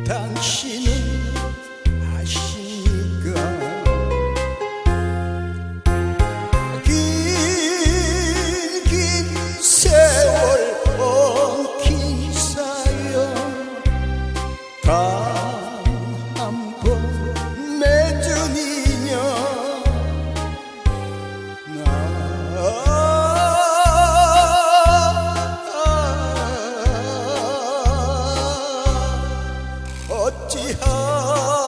당신은 아십니까? 긴 세월 엉킨 사연 단 한 번 맺은 인연 어찌하